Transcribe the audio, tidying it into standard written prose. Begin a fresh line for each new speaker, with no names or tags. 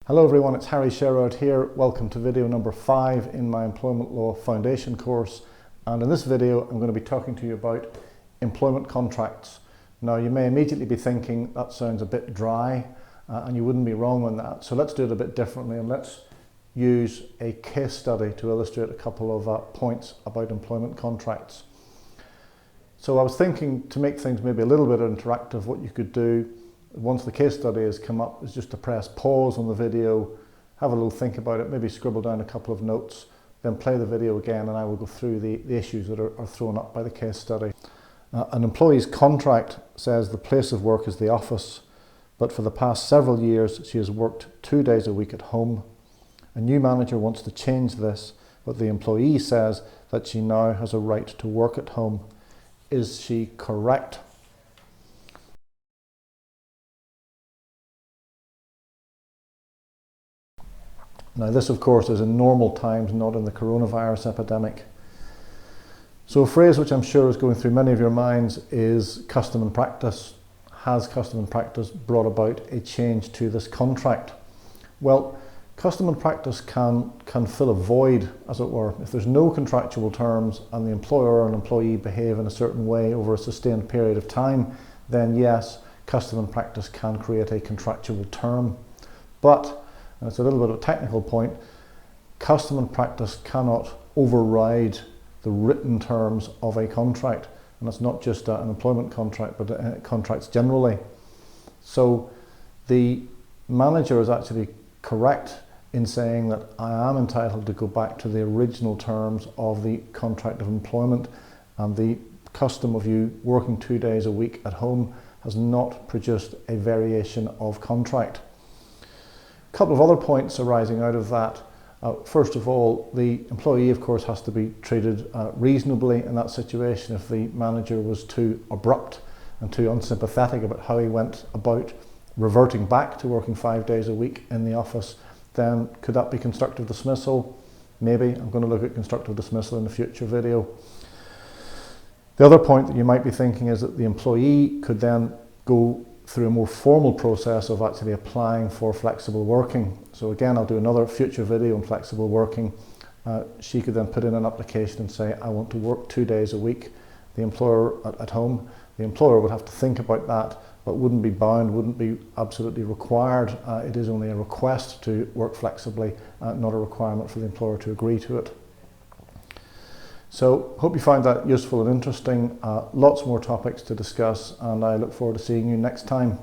Hello everyone, it's Harry Sherrod here. Welcome to video number 5 in my Employment Law Foundation course. And in this video, I'm going to be talking to you about employment contracts. Now, you may immediately be thinking that sounds a bit dry, and you wouldn't be wrong on that. So let's do it a bit differently, and let's use a case study to illustrate a couple of points about employment contracts. So I was thinking, to make things maybe a little bit interactive, what you could do once the case study has come up is just to press pause on the video, have a little think about it, maybe scribble down a couple of notes, then play the video again, and I will go through the issues that are thrown up by the case study. An employee's contract says the place of work is the office, but for the past several years she has worked 2 days a week at home. A new manager wants to change this, but the employee says that she now has a right to work at home. Is she correct? Now this, of course, is in normal times, not in the coronavirus epidemic. So a phrase which I'm sure is going through many of your minds is custom and practice. Has custom and practice brought about a change to this contract? Well, custom and practice can fill a void, as it were. If there's no contractual terms and the employer and employee behave in a certain way over a sustained period of time, then yes, custom and practice can create a contractual term. But, and it's a little bit of a technical point, custom and practice cannot override the written terms of a contract. And it's not just an employment contract, but contracts generally. So the manager is actually correct in saying that I am entitled to go back to the original terms of the contract of employment, and the custom of you working 2 days a week at home has not produced a variation of contract. A couple of other points arising out of that. First of all, the employee, of course, has to be treated reasonably in that situation. If the manager was too abrupt and too unsympathetic about how he went about reverting back to working 5 days a week in the office, then could that be constructive dismissal? Maybe. I'm going to look at constructive dismissal in a future video. The other point that you might be thinking is that the employee could then go through a more formal process of actually applying for flexible working. So again, I'll do another future video on flexible working. She could then put in an application and say, I want to work 2 days a week. The employer at home, the employer would have to think about that, but wouldn't be bound, wouldn't be absolutely required. It is only a request to work flexibly, not a requirement for the employer to agree to it. So hope you find that useful and interesting. Lots more topics to discuss, and I look forward to seeing you next time.